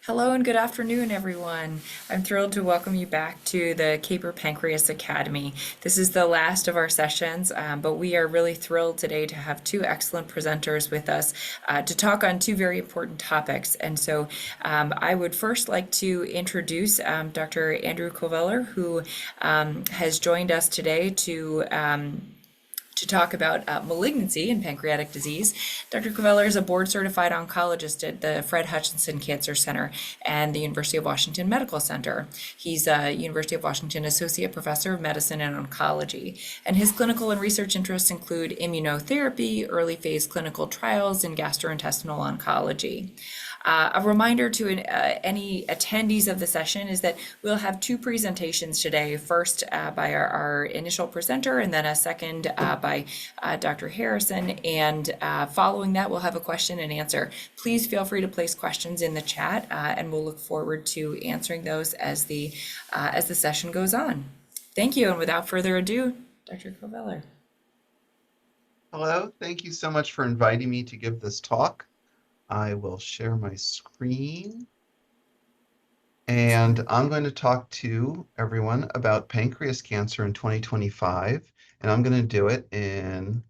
Hello and good afternoon, everyone. I'm thrilled to welcome you back to the CAPER Pancreas Academy. This is the last of our sessions, but we are really thrilled today to have two excellent presenters with us to talk on two very important topics. And so I would first like to introduce Dr. Andrew Koveller, who has joined us today to talk about malignancy and pancreatic disease. Dr. Koveller is a board-certified oncologist at the Fred Hutchinson Cancer Center and the University of Washington Medical Center. He's a University of Washington Associate Professor of Medicine and Oncology, and his clinical and research interests include immunotherapy, early phase clinical trials, and gastrointestinal oncology. A reminder to any attendees of the session is that we'll have two presentations today, first by our initial presenter and then a second by Dr. Harrison, and following that we'll have a question and answer. Please feel free to place questions in the chat and we'll look forward to answering those as the session goes on. Thank you, and without further ado, Dr. Koveller. Hello, thank you so much for inviting me to give this talk. I will share my screen. And I'm going to talk to everyone about pancreas cancer in 2025, and I'm going to do it in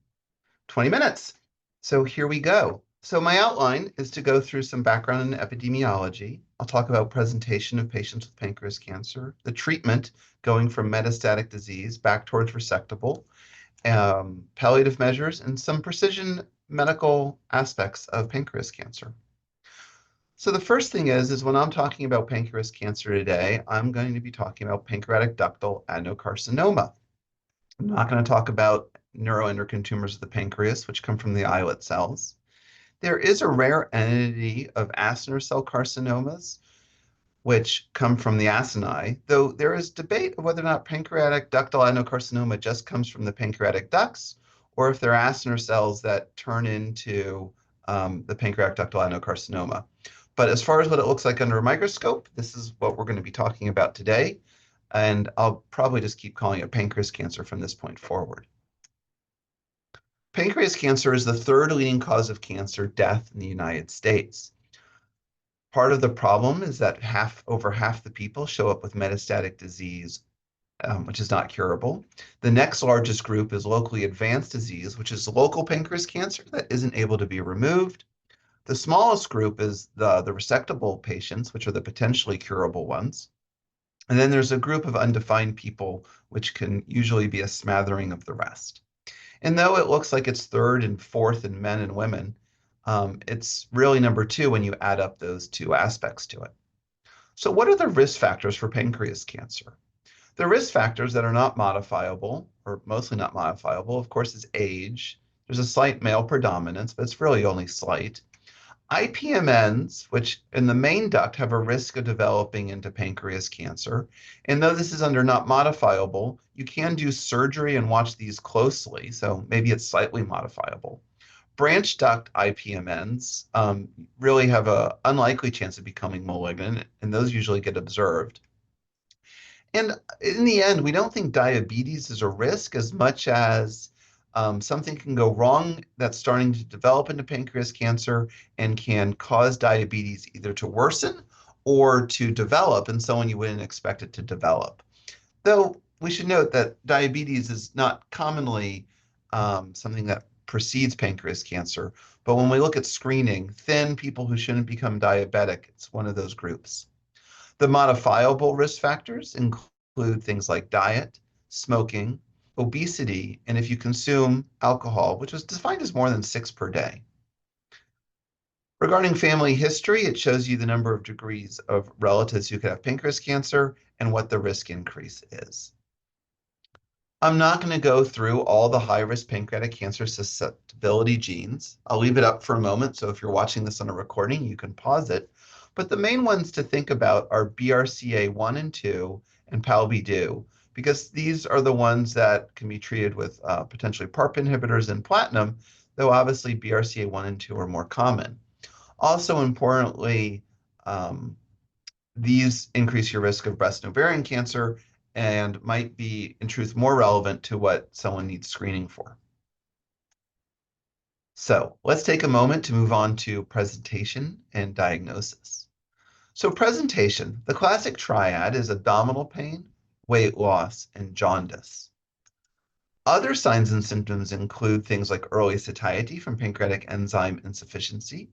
20 minutes. So here we go. So my outline is to go through some background in epidemiology. I'll talk about presentation of patients with pancreas cancer, the treatment going from metastatic disease back towards resectable, palliative measures, and some precision medical aspects of pancreas cancer. So the first thing is when I'm talking about pancreas cancer today, I'm going to be talking about pancreatic ductal adenocarcinoma. I'm not going to talk about neuroendocrine tumors of the pancreas, which come from the islet cells. There is a rare entity of acinar cell carcinomas, which come from the acini, though there is debate of whether or not pancreatic ductal adenocarcinoma just comes from the pancreatic ducts, or if they're acinar cells that turn into the pancreatic ductal adenocarcinoma. But as far as what it looks like under a microscope, this is what we're going to be talking about today, and I'll probably just keep calling it pancreas cancer from this point forward. Pancreas cancer is the third leading cause of cancer death in the United States. Part of the problem is that over half the people show up with metastatic disease, which is not curable. The next largest group is locally advanced disease, which is local pancreas cancer that isn't able to be removed. The smallest group is the resectable patients, which are the potentially curable ones. And then there's a group of undefined people, which can usually be a smattering of the rest. And though it looks like it's third and fourth in men and women, it's really number two when you add up those two aspects to it. So what are the risk factors for pancreas cancer? The risk factors that are not modifiable, or mostly not modifiable, of course, is age. There's a slight male predominance, but it's really only slight. IPMNs, which in the main duct have a risk of developing into pancreas cancer. And though this is under not modifiable, you can do surgery and watch these closely, so maybe it's slightly modifiable. Branch duct IPMNs really have an unlikely chance of becoming malignant, and those usually get observed. And in the end, we don't think diabetes is a risk as much as something can go wrong that's starting to develop into pancreas cancer and can cause diabetes either to worsen or to develop in someone you wouldn't expect it to develop. Though we should note that diabetes is not commonly something that precedes pancreas cancer, but when we look at screening, thin people who shouldn't become diabetic, it's one of those groups. The modifiable risk factors include things like diet, smoking, obesity, and if you consume alcohol, which is defined as more than 6 per day. Regarding family history, it shows you the number of degrees of relatives who could have pancreas cancer and what the risk increase is. I'm not going to go through all the high-risk pancreatic cancer susceptibility genes. I'll leave it up for a moment, so if you're watching this on a recording, you can pause it. But the main ones to think about are BRCA1 and 2 and PALB2, because these are the ones that can be treated with potentially PARP inhibitors and platinum, though obviously BRCA1 and 2 are more common. Also importantly, these increase your risk of breast and ovarian cancer and might be, in truth, more relevant to what someone needs screening for. So let's take a moment to move on to presentation and diagnosis. So presentation, the classic triad is abdominal pain, weight loss, and jaundice. Other signs and symptoms include things like early satiety from pancreatic enzyme insufficiency.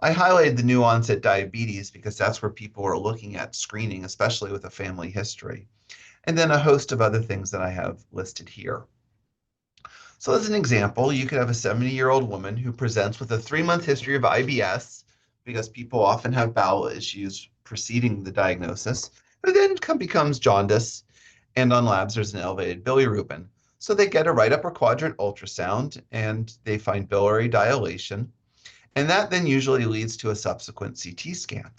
I highlighted the new onset diabetes because that's where people are looking at screening, especially with a family history. And then a host of other things that I have listed here. So as an example, you could have a 70-year-old woman who presents with a 3-month history of IBS, because people often have bowel issues preceding the diagnosis, who then becomes jaundice, and on labs there's an elevated bilirubin. So they get a right upper quadrant ultrasound and they find biliary dilation, and that then usually leads to a subsequent CT scan.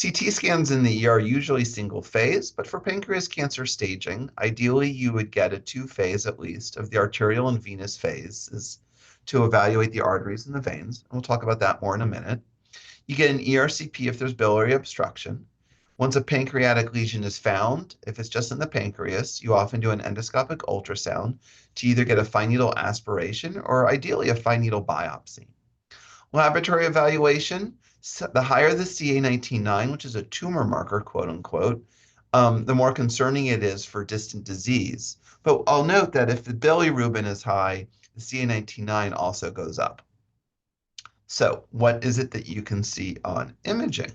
CT scans in the ER are usually single phase, but for pancreas cancer staging, ideally you would get a 2-phase at least of the arterial and venous phases to evaluate the arteries and the veins. And we'll talk about that more in a minute. You get an ERCP if there's biliary obstruction. Once a pancreatic lesion is found, if it's just in the pancreas, you often do an endoscopic ultrasound to either get a fine needle aspiration or ideally a fine needle biopsy. Laboratory evaluation, the higher the CA19-9, which is a tumor marker, quote unquote, the more concerning it is for distant disease. But I'll note that if the bilirubin is high, the CA19-9 also goes up. So what is it that you can see on imaging?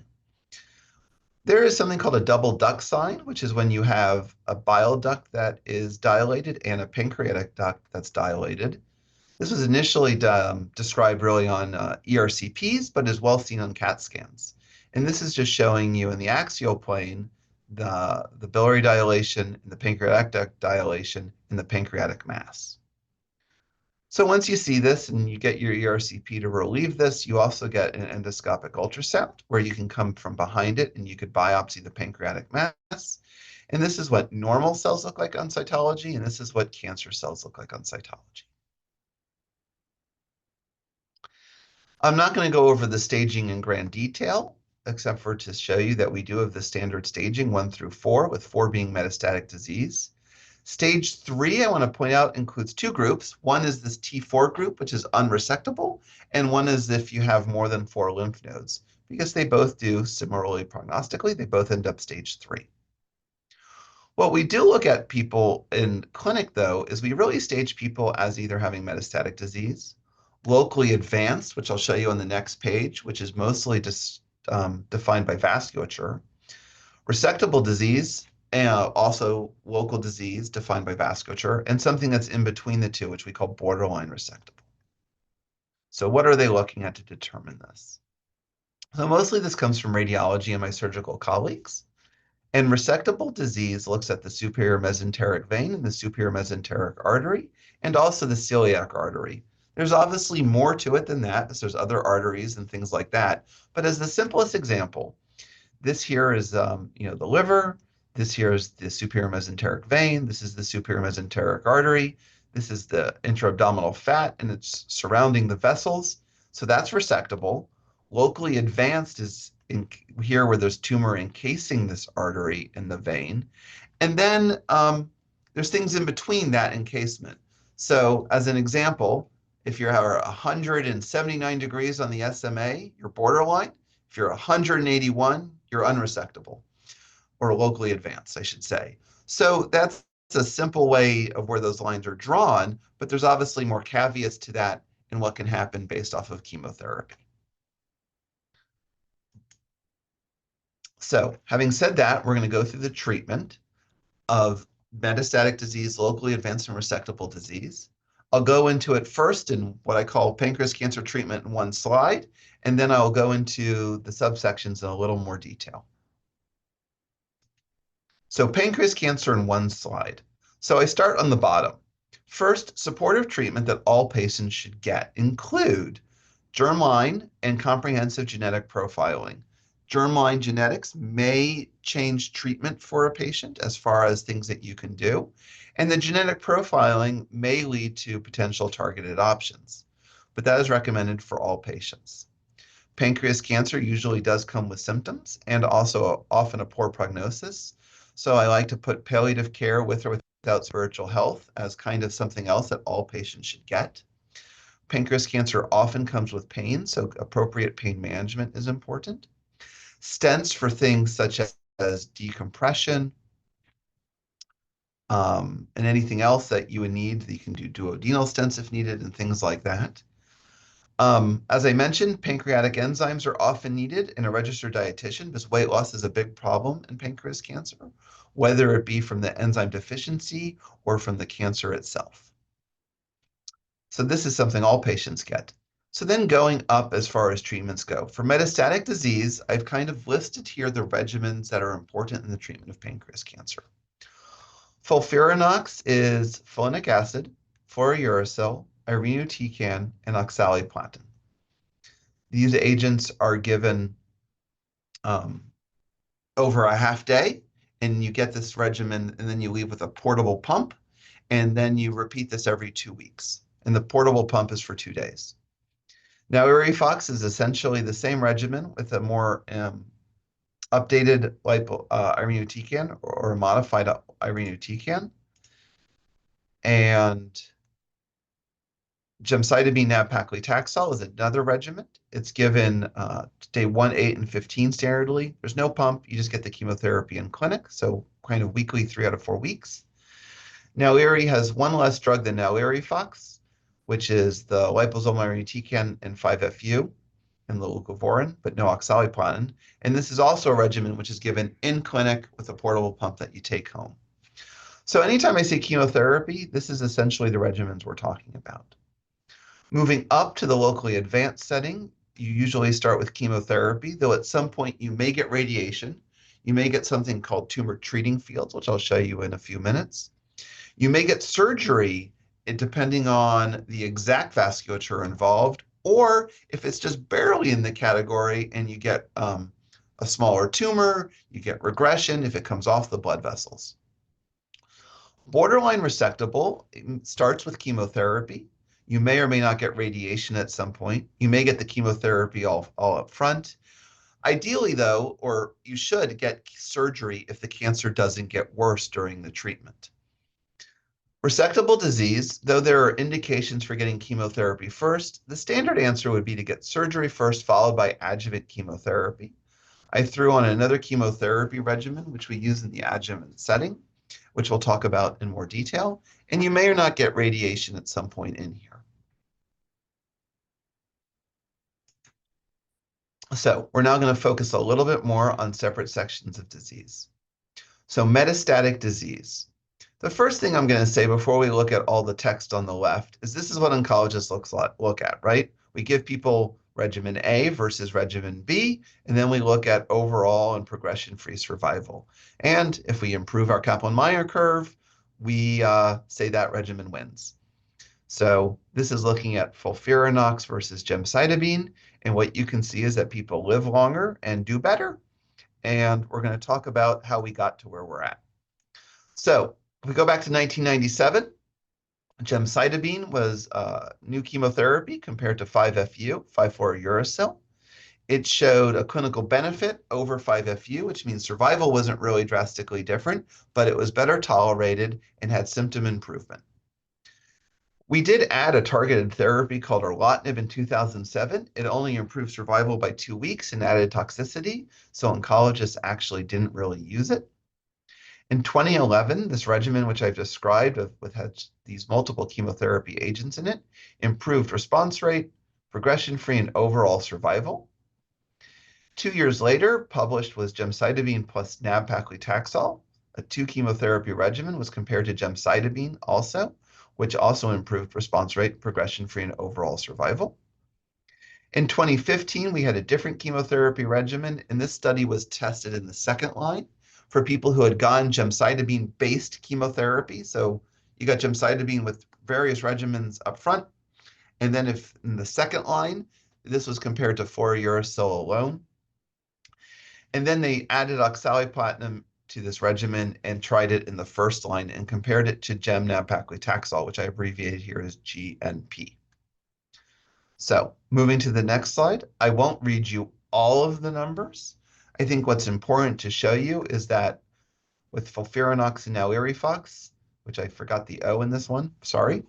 There is something called a double duct sign, which is when you have a bile duct that is dilated and a pancreatic duct that's dilated. This was initially described really on ERCPs, but is well seen on CAT scans. And this is just showing you in the axial plane the biliary dilation and the pancreatic duct dilation in the pancreatic mass. So once you see this and you get your ERCP to relieve this, you also get an endoscopic ultrasound where you can come from behind it and you could biopsy the pancreatic mass. And this is what normal cells look like on cytology, and this is what cancer cells look like on cytology. I'm not going to go over the staging in grand detail, except for to show you that we do have the standard staging 1 through 4, with 4 being metastatic disease. Stage 3, I want to point out, includes 2 groups. One is this T4 group, which is unresectable, and one is if you have more than 4 lymph nodes, because they both do similarly prognostically, they both end up stage 3. What we do look at people in clinic, though, is we really stage people as either having metastatic disease, locally advanced, which I'll show you on the next page, which is mostly just defined by vasculature, resectable disease, and also local disease defined by vasculature, and something that's in between the two, which we call borderline resectable. So what are they looking at to determine this? So mostly this comes from radiology and my surgical colleagues. And resectable disease looks at the superior mesenteric vein and the superior mesenteric artery, and also the celiac artery. There's obviously more to it than that, because there's other arteries and things like that. But as the simplest example, this here is the liver. This here is the superior mesenteric vein. This is the superior mesenteric artery. This is the intra-abdominal fat, and it's surrounding the vessels. So that's resectable. Locally advanced is in here where there's tumor encasing this artery in the vein. And then there's things in between that encasement. So as an example, if you're 179 degrees on the SMA, you're borderline. If you're 181, you're unresectable, or locally advanced, I should say. So that's a simple way of where those lines are drawn, but there's obviously more caveats to that and what can happen based off of chemotherapy. So having said that, we're going to go through the treatment of metastatic disease, locally advanced and resectable disease. I'll go into it first in what I call pancreas cancer treatment in one slide, and then I'll go into the subsections in a little more detail. So pancreas cancer in one slide. So I start on the bottom. First, supportive treatment that all patients should get include germline and comprehensive genetic profiling. Germline genetics may change treatment for a patient as far as things that you can do, and the genetic profiling may lead to potential targeted options, but that is recommended for all patients. Pancreas cancer usually does come with symptoms and also often a poor prognosis. So I like to put palliative care with or without spiritual health as kind of something else that all patients should get. Pancreas cancer often comes with pain, so appropriate pain management is important. stents for things such as decompression, and anything else that you would need. You can do duodenal stents if needed and things like that. As I mentioned, pancreatic enzymes are often needed in a registered dietitian because weight loss is a big problem in pancreas cancer, whether it be from the enzyme deficiency or from the cancer itself. So this is something all patients get. So then going up as far as treatments go. For metastatic disease, I've kind of listed here the regimens that are important in the treatment of pancreas cancer. FOLFIRINOX is folinic acid, fluorouracil, irinotecan, and oxaliplatin. These agents are given over a half day, and you get this regimen, and then you leave with a portable pump, and then you repeat this every 2 weeks. And the portable pump is for 2 days. Now, Irifox is essentially the same regimen with a more updated irinotecan or a modified irinotecan. And gemcitabine nab-paclitaxel is another regimen. It's given day 1, 8, and 15 standardly. There's no pump. You just get the chemotherapy in clinic, so kind of weekly, 3 out of 4 weeks. Naliri has one less drug than Nalirifox, which is the liposomal irinotecan and 5-FU and the leucovorin, but no oxaliplatin. And this is also a regimen which is given in clinic with a portable pump that you take home. So anytime I say chemotherapy, this is essentially the regimens we're talking about. Moving up to the locally advanced setting, you usually start with chemotherapy, though at some point you may get radiation. You may get something called tumor treating fields, which I'll show you in a few minutes. You may get surgery depending on the exact vasculature involved, or if it's just barely in the category and you get a smaller tumor, you get regression if it comes off the blood vessels. Borderline resectable starts with chemotherapy. You may or may not get radiation at some point. You may get the chemotherapy all up front. Ideally, though, or you should get surgery if the cancer doesn't get worse during the treatment. Resectable disease, though there are indications for getting chemotherapy first, the standard answer would be to get surgery first, followed by adjuvant chemotherapy. I threw on another chemotherapy regimen, which we use in the adjuvant setting, which we'll talk about in more detail, and you may or not get radiation at some point in here. So we're now going to focus a little bit more on separate sections of disease. So metastatic disease. The first thing I'm going to say before we look at all the text on the left is this is what oncologists look at, right? We give people regimen A versus regimen B, and then we look at overall and progression-free survival. And if we improve our Kaplan-Meier curve, we say that regimen wins. So this is looking at FOLFIRINOX versus gemcitabine, and what you can see is that people live longer and do better. And we're going to talk about how we got to where we're at. So if we go back to 1997, gemcitabine was new chemotherapy compared to 5-FU, 5-fluorouracil. It showed a clinical benefit over 5-FU, which means survival wasn't really drastically different, but it was better tolerated and had symptom improvement. We did add a targeted therapy called erlotinib in 2007. It only improved survival by 2 weeks and added toxicity, so oncologists actually didn't really use it. In 2011, this regimen, which I've described, with had these multiple chemotherapy agents in it, improved response rate, progression-free, and overall survival. 2 years later, published was gemcitabine plus nab-paclitaxel. A 2 chemotherapy regimen was compared to gemcitabine also, which also improved response rate, progression-free, and overall survival. In 2015, we had a different chemotherapy regimen, and this study was tested in the second line for people who had gone gemcitabine-based chemotherapy. So you got gemcitabine with various regimens up front, and then if in the second line, this was compared to fluorouracil alone. And then they added oxaliplatin to this regimen and tried it in the first line and compared it to gem nab-paclitaxel, which I abbreviated here as GNP. So moving to the next slide, I won't read you all of the numbers. I think what's important to show you is that with FOLFIRINOX and Nalirifox, which I forgot the O in this one, sorry,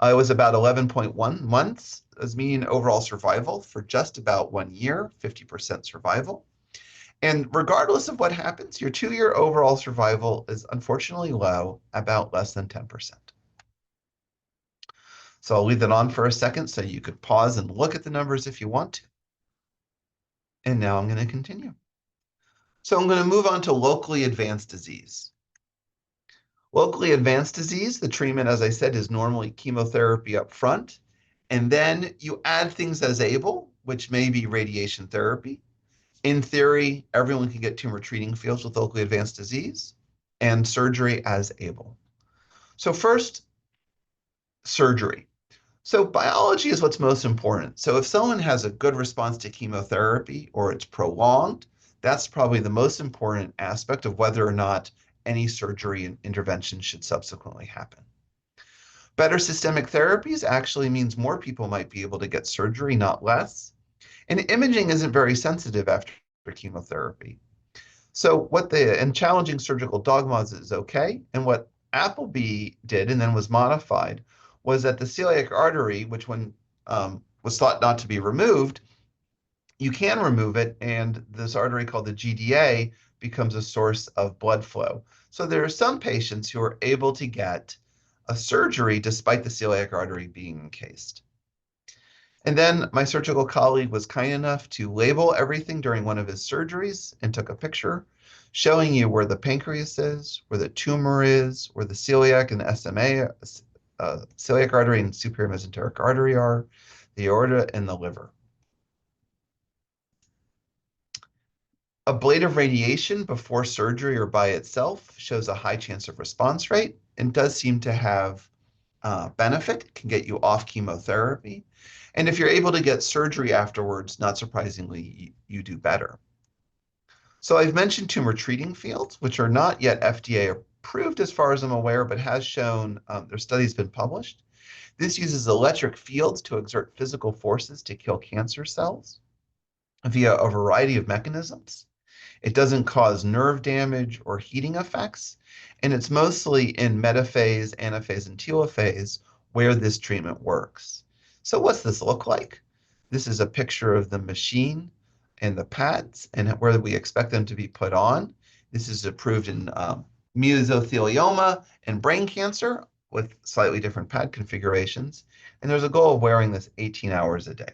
it was about 11.1 months as median overall survival for just about 1 year, 50% survival. And regardless of what happens, your 2-year overall survival is unfortunately low, about less than 10%. So I'll leave that on for a second so you could pause and look at the numbers if you want to. And now I'm going to continue. So I'm going to move on to locally advanced disease. Locally advanced disease, the treatment, as I said, is normally chemotherapy up front. And then you add things as able, which may be radiation therapy. In theory, everyone can get tumor treating fields with locally advanced disease, and surgery as able. So first, surgery. So biology is what's most important. So if someone has a good response to chemotherapy or it's prolonged, that's probably the most important aspect of whether or not any surgery and intervention should subsequently happen. Better systemic therapies actually means more people might be able to get surgery, not less. And imaging isn't very sensitive after chemotherapy. So and challenging surgical dogmas is okay. And what Appleby did and then was modified was that the celiac artery, which was thought not to be removed, you can remove it, and this artery called the GDA becomes a source of blood flow. So there are some patients who are able to get a surgery despite the celiac artery being encased. And then my surgical colleague was kind enough to label everything during one of his surgeries and took a picture showing you where the pancreas is, where the tumor is, where the celiac and the SMA, celiac artery and superior mesenteric artery are, the aorta, and the liver. Ablative radiation before surgery or by itself shows a high chance of response rate and does seem to have benefit. It can get you off chemotherapy. And if you're able to get surgery afterwards, not surprisingly, you do better. So I've mentioned tumor treating fields, which are not yet FDA approved as far as I'm aware, but has shown their studies been published. This uses electric fields to exert physical forces to kill cancer cells via a variety of mechanisms. It doesn't cause nerve damage or heating effects, and it's mostly in metaphase, anaphase, and telophase where this treatment works. So what's this look like? This is a picture of the machine and the pads and where we expect them to be put on. This is approved in mesothelioma and brain cancer with slightly different pad configurations. And there's a goal of wearing this 18 hours a day.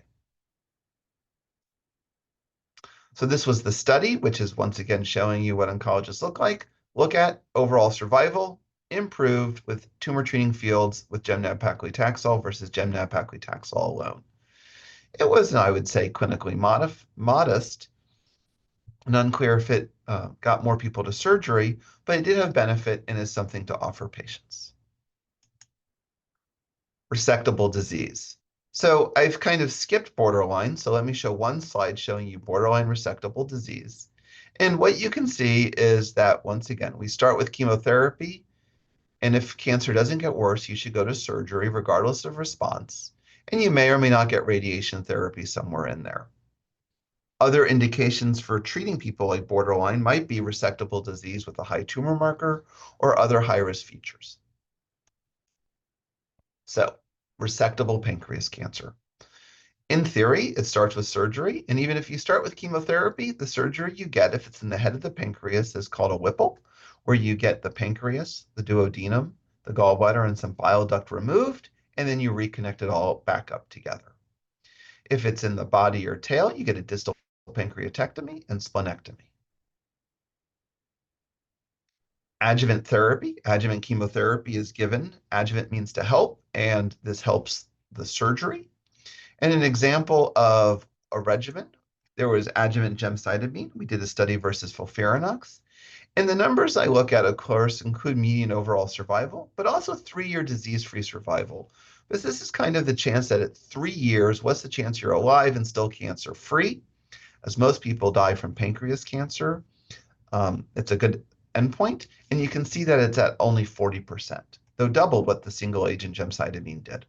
So this was the study, which is once again showing you what oncologists look like. Look at overall survival improved with tumor treating fields with Gem/nab-paclitaxel versus Gem/nab-paclitaxel alone. It was, I would say, clinically modest and unclear if it got more people to surgery, but it did have benefit and is something to offer patients. Resectable disease. So I've kind of skipped borderline, so let me show one slide showing you borderline resectable disease. And what you can see is that, once again, we start with chemotherapy, and if cancer doesn't get worse, you should go to surgery regardless of response, and you may or may not get radiation therapy somewhere in there. Other indications for treating people like borderline might be resectable disease with a high tumor marker or other high-risk features. So, resectable pancreas cancer. In theory, it starts with surgery, and even if you start with chemotherapy, the surgery you get, if it's in the head of the pancreas, is called a Whipple, where you get the pancreas, the duodenum, the gallbladder, and some bile duct removed, and then you reconnect it all back up together. If it's in the body or tail, you get a distal pancreatectomy and splenectomy. Adjuvant therapy, adjuvant chemotherapy is given. Adjuvant means to help, and this helps the surgery. And an example of a regimen, there was adjuvant gemcitabine. We did a study versus FOLFIRINOX. And the numbers I look at, of course, include median overall survival, but also 3-year disease-free survival. Because this is kind of the chance that at 3 years, what's the chance you're alive and still cancer-free? As most people die from pancreas cancer, it's a good endpoint. And you can see that it's at only 40%, though double what the single-agent gemcitabine did.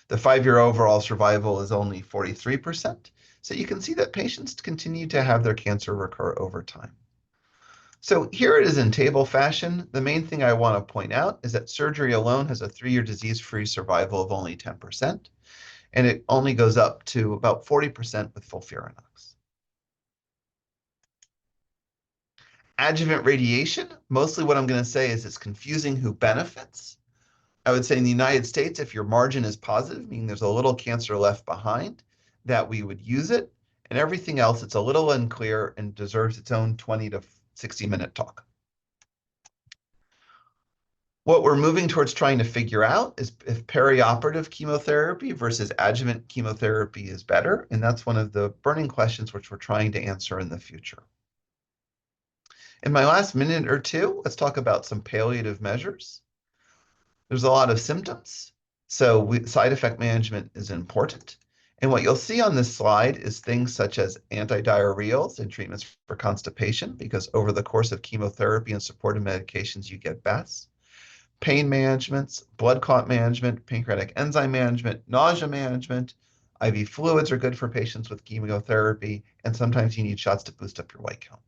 The 5-year overall survival is only 43%. So you can see that patients continue to have their cancer recur over time. So here it is in table fashion. The main thing I want to point out is that surgery alone has a 3-year disease-free survival of only 10%, and it only goes up to about 40% with FOLFIRINOX. Adjuvant radiation, mostly what I'm going to say is it's confusing who benefits. I would say in the United States, if your margin is positive, meaning there's a little cancer left behind, that we would use it. And everything else, it's a little unclear and deserves its own 20 to 60-minute talk. What we're moving towards trying to figure out is if perioperative chemotherapy versus adjuvant chemotherapy is better. And that's one of the burning questions which we're trying to answer in the future. In my last minute or two, let's talk about some palliative measures. There's a lot of symptoms, so side effect management is important. And what you'll see on this slide is things such as antidiarrheals and treatments for constipation, because over the course of chemotherapy and supportive medications, you get BES. Pain management, blood clot management, pancreatic enzyme management, nausea management. IV fluids are good for patients with chemotherapy, and sometimes you need shots to boost up your white count.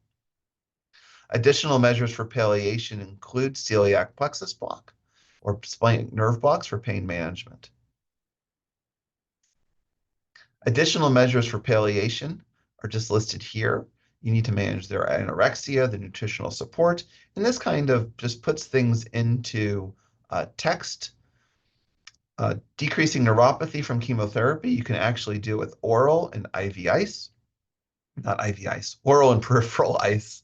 Additional measures for palliation include celiac plexus block or splenic nerve blocks for pain management. Additional measures for palliation are just listed here. You need to manage their anorexia, the nutritional support, and this kind of just puts things into text. Decreasing neuropathy from chemotherapy, you can actually do with oral and IV ice, not IV ice, oral and peripheral ice.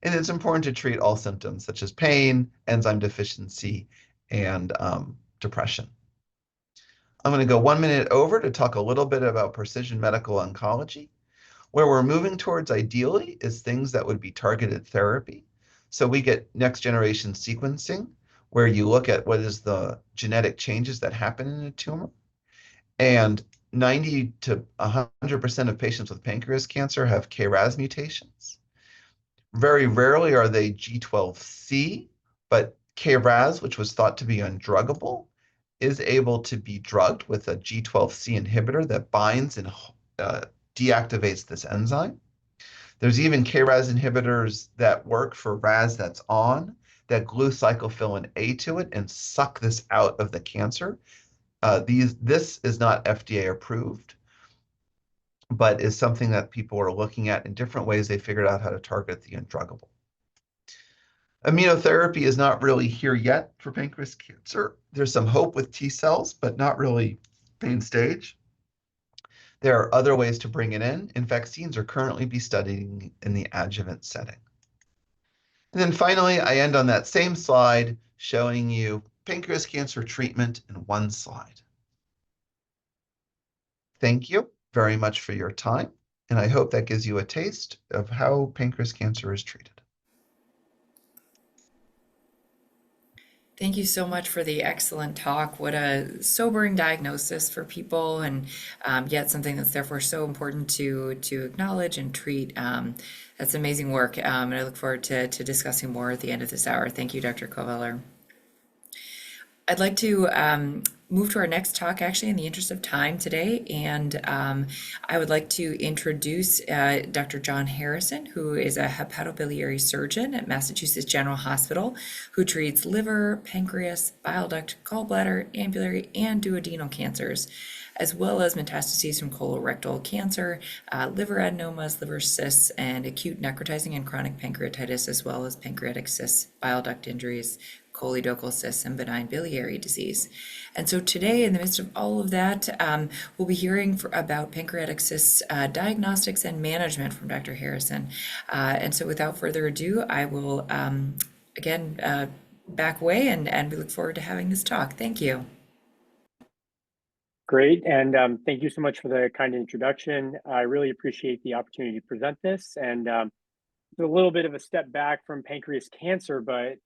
And it's important to treat all symptoms such as pain, enzyme deficiency, and depression. I'm going to go 1 minute over to talk a little bit about precision medical oncology. Where we're moving towards ideally is things that would be targeted therapy. So we get next generation sequencing, where you look at what is the genetic changes that happen in a tumor. And 90 to 100% of patients with pancreas cancer have KRAS mutations. Very rarely are they G12C, but KRAS, which was thought to be undruggable, is able to be drugged with a G12C inhibitor that binds and deactivates this enzyme. There's even KRAS inhibitors that work for RAS that's on, that glue cyclophilin A to it and suck this out of the cancer. This is not FDA approved, but is something that people are looking at in different ways. They figured out how to target the undruggable. Immunotherapy is not really here yet for pancreas cancer. There's some hope with T cells, but not really main stage. There are other ways to bring it in, and vaccines are currently being studied in the adjuvant setting. And then finally, I end on that same slide showing you pancreas cancer treatment in one slide. Thank you very much for your time, and I hope that gives you a taste of how pancreas cancer is treated. Thank you so much for the excellent talk. What a sobering diagnosis for people, and yet something that's therefore so important to acknowledge and treat. That's amazing work, and I look forward to discussing more at the end of this hour. Thank you, Dr. Koveller. I'd like to move to our next talk, actually, in the interest of time today, and I would like to introduce Dr. John Harrison, who is a hepatobiliary surgeon at Massachusetts General Hospital, who treats liver, pancreas, bile duct, gallbladder, ampullary, and duodenal cancers, as well as metastases from colorectal cancer, liver adenomas, liver cysts, and acute necrotizing and chronic pancreatitis, as well as pancreatic cysts, bile duct injuries, choledochal cysts, and benign biliary disease. And so today, in the midst of all of that, we'll be hearing about pancreatic cysts diagnostics and management from Dr. Harrison. And so without further ado, I will, again, back away, and we look forward to having this talk. Thank you. Great, and thank you so much for the kind introduction. I really appreciate the opportunity to present this, and it's a little bit of a step back from pancreas cancer, but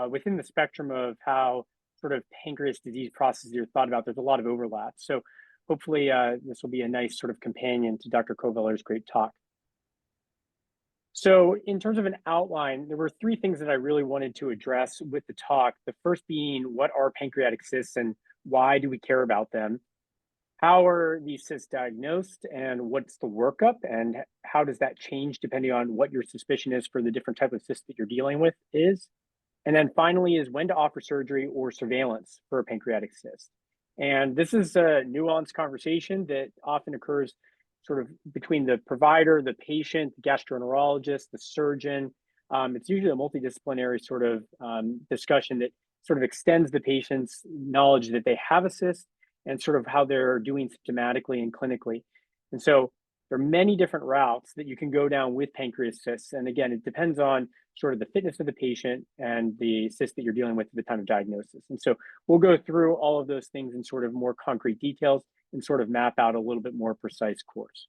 within the spectrum of how sort of pancreas disease processes are thought about, there's a lot of overlap. So hopefully this will be a nice sort of companion to Dr. Koveller's great talk. So in terms of an outline, there were three things that I really wanted to address with the talk. The first being, what are pancreatic cysts and why do we care about them? How are these cysts diagnosed and what's the workup, and how does that change depending on what your suspicion is for the different type of cysts that you're dealing with is? And then finally is when to offer surgery or surveillance for a pancreatic cyst. And this is a nuanced conversation that often occurs sort of between the provider, the patient, the gastroenterologist, the surgeon. It's usually a multidisciplinary sort of discussion that sort of extends the patient's knowledge that they have a cyst and sort of how they're doing symptomatically and clinically. And so there are many different routes that you can go down with pancreas cysts. And again, it depends on sort of the fitness of the patient and the cyst that you're dealing with at the time of diagnosis. And so we'll go through all of those things in sort of more concrete details and sort of map out a little bit more precise course.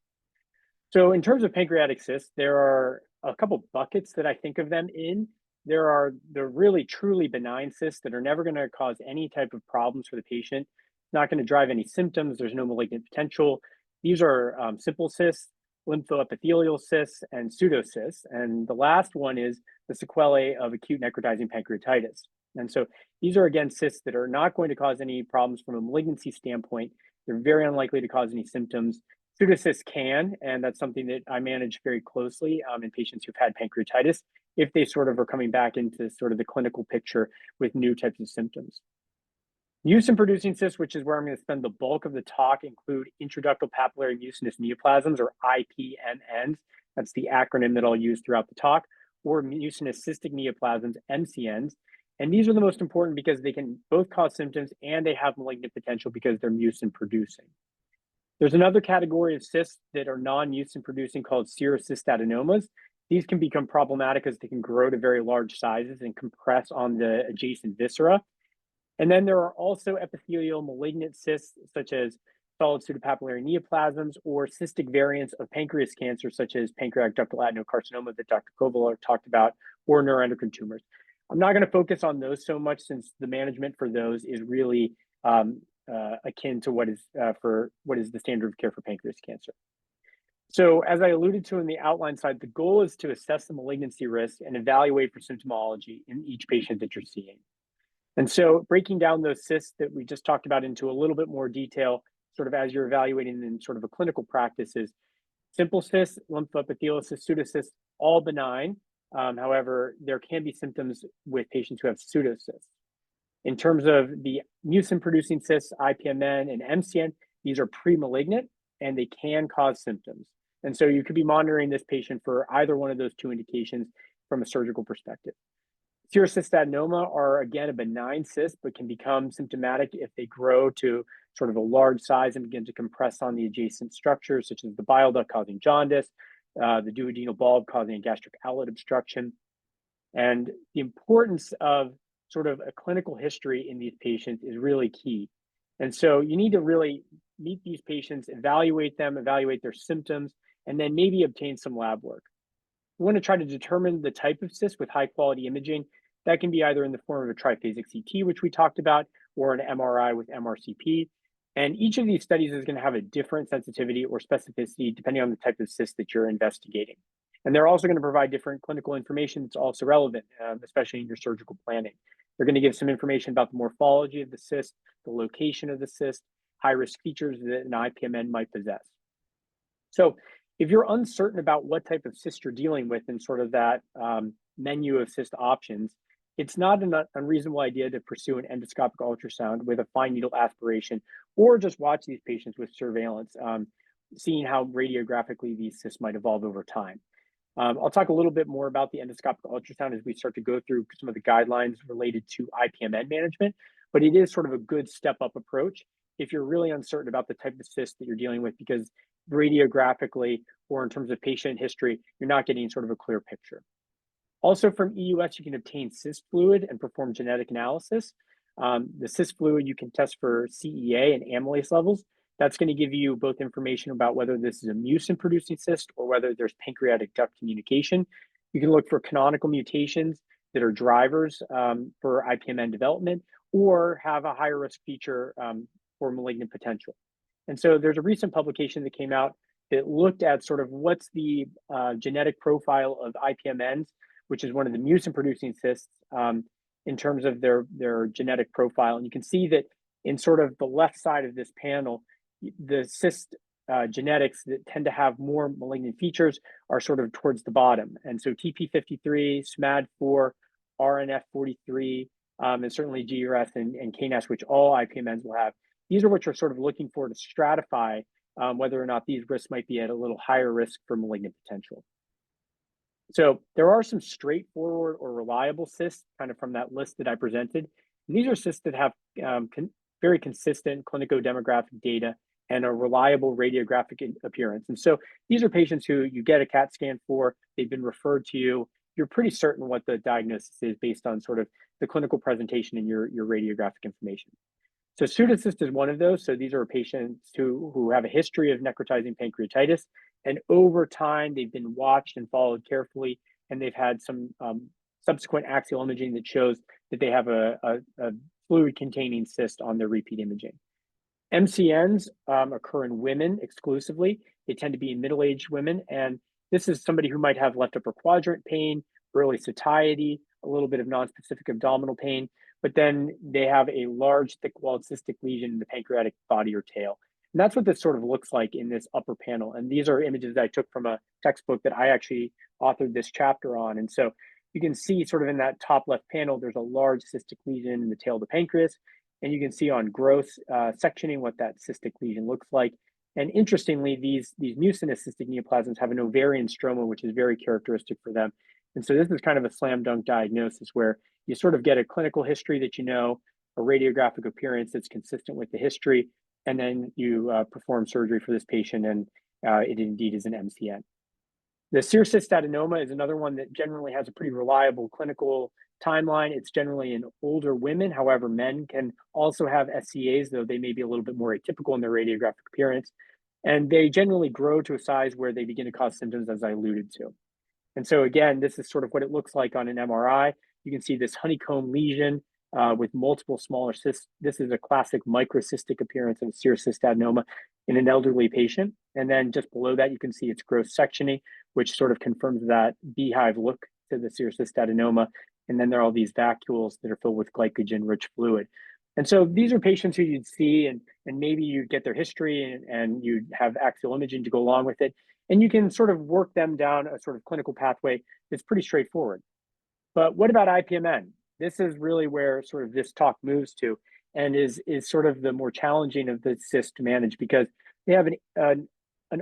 So in terms of pancreatic cysts, there are a couple buckets that I think of them in. There are the really truly benign cysts that are never going to cause any type of problems for the patient, not going to drive any symptoms. There's no malignant potential. These are simple cysts, lymphoepithelial cysts, and pseudocysts. And the last one is the sequelae of acute necrotizing pancreatitis. And so these are, again, cysts that are not going to cause any problems from a malignancy standpoint. They're very unlikely to cause any symptoms. Pseudocysts can, and that's something that I manage very closely in patients who've had pancreatitis, if they sort of are coming back into sort of the clinical picture with new types of symptoms. Mucin-producing cysts, which is where I'm going to spend the bulk of the talk, include intraductal papillary mucinous neoplasms, or IPMNs. That's the acronym that I'll use throughout the talk, or mucinous cystic neoplasms, MCNs. And these are the most important because they can both cause symptoms and they have malignant potential because they're mucin-producing. There's another category of cysts that are non-mucin producing called serocystadenomas. These can become problematic as they can grow to very large sizes and compress on the adjacent viscera. And then there are also epithelial malignant cysts, such as solid pseudopapillary neoplasms or cystic variants of pancreas cancer, such as pancreatic ductal adenocarcinoma that Dr. Koval talked about, or neuroendocrine tumors. I'm not going to focus on those so much since the management for those is really akin to what is the standard of care for pancreas cancer. So as I alluded to in the outline side, the goal is to assess the malignancy risk and evaluate for symptomology in each patient that you're seeing. And so breaking down those cysts that we just talked about into a little bit more detail, sort of as you're evaluating in sort of a clinical practice, is simple cysts, lymphoepithelial cysts, pseudocysts, all benign. However, there can be symptoms with patients who have pseudocysts. In terms of the mucin-producing cysts, IPMN and MCN, these are pre-malignant and they can cause symptoms. And so you could be monitoring this patient for either one of those two indications from a surgical perspective. Serocystadenoma are, again, a benign cyst, but can become symptomatic if they grow to sort of a large size and begin to compress on the adjacent structures, such as the bile duct causing jaundice, the duodenal bulb causing a gastric outlet obstruction. And the importance of sort of a clinical history in these patients is really key. And so you need to really meet these patients, evaluate them, evaluate their symptoms, and then maybe obtain some lab work. We want to try to determine the type of cyst with high quality imaging. That can be either in the form of a triphasic CT, which we talked about, or an MRI with MRCP. And each of these studies is going to have a different sensitivity or specificity depending on the type of cyst that you're investigating. And they're also going to provide different clinical information that's also relevant, especially in your surgical planning. They're going to give some information about the morphology of the cyst, the location of the cyst, high-risk features that an IPMN might possess. So if you're uncertain about what type of cyst you're dealing with in sort of that menu of cyst options, it's not an unreasonable idea to pursue an endoscopic ultrasound with a fine needle aspiration, or just watch these patients with surveillance, seeing how radiographically these cysts might evolve over time. I'll talk a little bit more about the endoscopic ultrasound as we start to go through some of the guidelines related to IPMN management, but it is sort of a good step-up approach if you're really uncertain about the type of cyst that you're dealing with, because radiographically or in terms of patient history, you're not getting sort of a clear picture. Also from EUS, you can obtain cyst fluid and perform genetic analysis. The cyst fluid, you can test for CEA and amylase levels. That's going to give you both information about whether this is a mucin-producing cyst or whether there's pancreatic duct communication. You can look for canonical mutations that are drivers for IPMN development or have a higher risk feature for malignant potential. And so there's a recent publication that came out that looked at sort of what's the genetic profile of IPMNs, which is one of the mucin-producing cysts, in terms of their genetic profile. And you can see that in sort of the left side of this panel, the cyst genetics that tend to have more malignant features are sort of towards the bottom. And so TP53, SMAD4, RNF43, and certainly GRS and KNAS, which all IPMNs will have. These are what you're sort of looking for to stratify whether or not these risks might be at a little higher risk for malignant potential. So there are some straightforward or reliable cysts kind of from that list that I presented. And these are cysts that have very consistent clinico-demographic data and a reliable radiographic appearance. And so these are patients who you get a CAT scan for, they've been referred to you, you're pretty certain what the diagnosis is based on sort of the clinical presentation and your radiographic information. So pseudocyst is one of those. So these are patients who have a history of necrotizing pancreatitis, and over time they've been watched and followed carefully, and they've had some subsequent axial imaging that shows that they have a fluid-containing cyst on their repeat imaging. MCNs occur in women exclusively. They tend to be in middle-aged women, and this is somebody who might have left upper quadrant pain, early satiety, a little bit of nonspecific abdominal pain, but then they have a large, thick-walled cystic lesion in the pancreatic body or tail. And that's what this sort of looks like in this upper panel. And these are images that I took from a textbook that I actually authored this chapter on. And so you can see sort of in that top left panel, there's a large cystic lesion in the tail of the pancreas. And you can see on gross sectioning what that cystic lesion looks like. And interestingly, these mucinous cystic neoplasms have an ovarian stroma, which is very characteristic for them. And so this is kind of a slam dunk diagnosis where you sort of get a clinical history that you know, a radiographic appearance that's consistent with the history, and then you perform surgery for this patient, and it indeed is an MCN. The serous cystadenoma is another one that generally has a pretty reliable clinical timeline. It's generally in older women. However, men can also have SCAs, though they may be a little bit more atypical in their radiographic appearance. And they generally grow to a size where they begin to cause symptoms, as I alluded to. And so again, this is sort of what it looks like on an MRI. You can see this honeycomb lesion with multiple smaller cysts. This is a classic microcystic appearance of serous cystadenoma in an elderly patient. And then just below that, you can see its gross sectioning, which sort of confirms that beehive look to the serous cystadenoma. And then there are all these vacuoles that are filled with glycogen-rich fluid. And so these are patients who you'd see, and maybe you get their history and you'd have axial imaging to go along with it. And you can sort of work them down a sort of clinical pathway that's pretty straightforward. But what about IPMN? This is really where sort of this talk moves to, and is sort of the more challenging of the cysts to manage, because they have an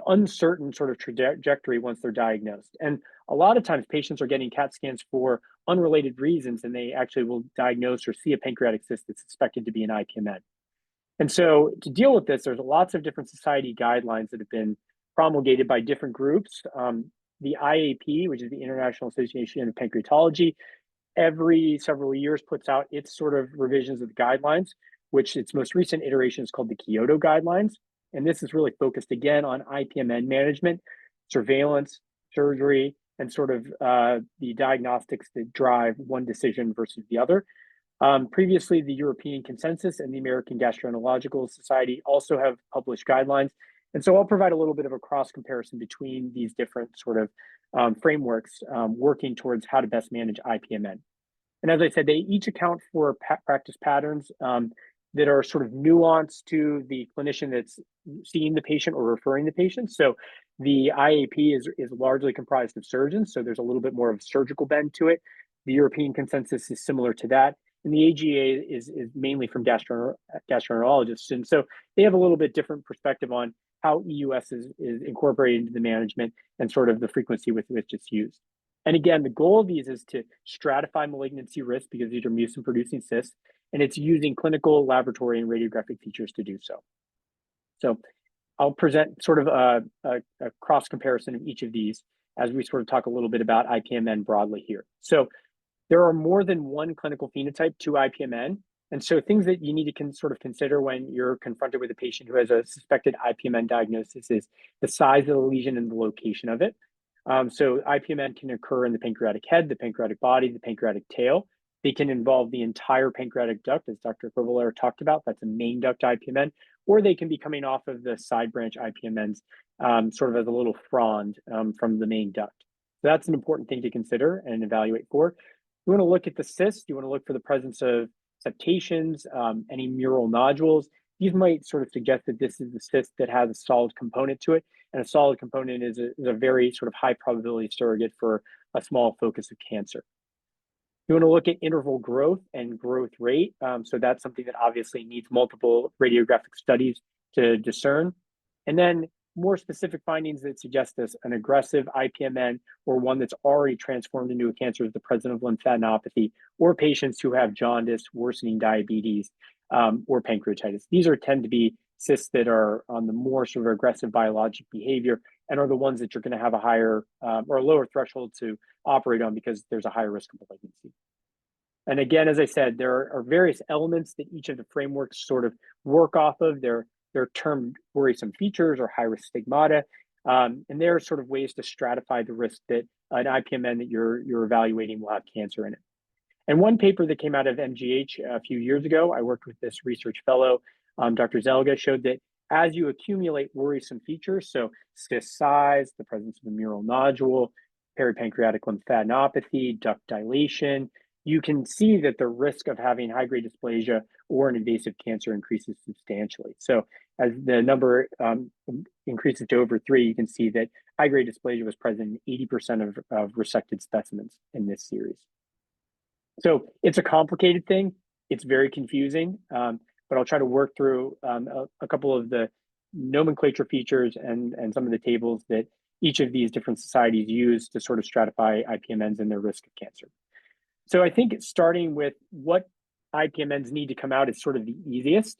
uncertain sort of trajectory once they're diagnosed. And a lot of times patients are getting CAT scans for unrelated reasons, and they actually will diagnose or see a pancreatic cyst that's suspected to be an IPMN. And so to deal with this, there's lots of different society guidelines that have been promulgated by different groups. The IAP, which is the International Association of Pancreatology, every several years puts out its sort of revisions of the guidelines, which its most recent iteration is called the Kyoto Guidelines. And this is really focused again on IPMN management, surveillance, surgery, and sort of the diagnostics that drive one decision versus the other. Previously, the European Consensus and the American Gastroenterological Society also have published guidelines. And so I'll provide a little bit of a cross comparison between these different sort of frameworks working towards how to best manage IPMN. And as I said, they each account for practice patterns that are sort of nuanced to the clinician that's seeing the patient or referring the patient. So the IAP is largely comprised of surgeons, so there's a little bit more of a surgical bend to it. The European Consensus is similar to that. And the AGA is mainly from gastroenterologists. And so they have a little bit different perspective on how EUS is incorporated into the management and sort of the frequency with which it's used. And again, the goal of these is to stratify malignancy risk, because these are mucin-producing cysts, and it's using clinical, laboratory, and radiographic features to do so. So I'll present sort of a cross comparison of each of these as we sort of talk a little bit about IPMN broadly here. So there are more than one clinical phenotype to IPMN. And so things that you need to sort of consider when you're confronted with a patient who has a suspected IPMN diagnosis is the size of the lesion and the location of it. So IPMN can occur in the pancreatic head, the pancreatic body, the pancreatic tail. They can involve the entire pancreatic duct, as Dr. Kovaler talked about. That's a main duct IPMN, or they can be coming off of the side branch IPMNs, sort of as a little frond from the main duct. So that's an important thing to consider and evaluate for. You want to look at the cyst. You want to look for the presence of septations, any mural nodules. These might sort of suggest that this is a cyst that has a solid component to it, and a solid component is a very sort of high probability surrogate for a small focus of cancer. You want to look at interval growth and growth rate. So that's something that obviously needs multiple radiographic studies to discern. And then more specific findings that suggest this, an aggressive IPMN or one that's already transformed into a cancer is the presence of lymphadenopathy, or patients who have jaundice, worsening diabetes, or pancreatitis. These tend to be cysts that are on the more sort of aggressive biologic behavior and are the ones that you're going to have a higher or a lower threshold to operate on because there's a higher risk of malignancy. And again, as I said, there are various elements that each of the frameworks sort of work off of. They're termed worrisome features or high-risk stigmata. And there are sort of ways to stratify the risk that an IPMN that you're evaluating will have cancer in it. And one paper that came out of MGH a few years ago, I worked with this research fellow, Dr. Zelga, showed that as you accumulate worrisome features, so cyst size, the presence of a mural nodule, peripancreatic lymphadenopathy, duct dilation, you can see that the risk of having high-grade dysplasia or an invasive cancer increases substantially. So as the number increases to over 3, you can see that high-grade dysplasia was present in 80% of resected specimens in this series. So it's a complicated thing. It's very confusing, but I'll try to work through a couple of the nomenclature features and some of the tables that each of these different societies use to sort of stratify IPMNs and their risk of cancer. So I think starting with what IPMNs need to come out is sort of the easiest.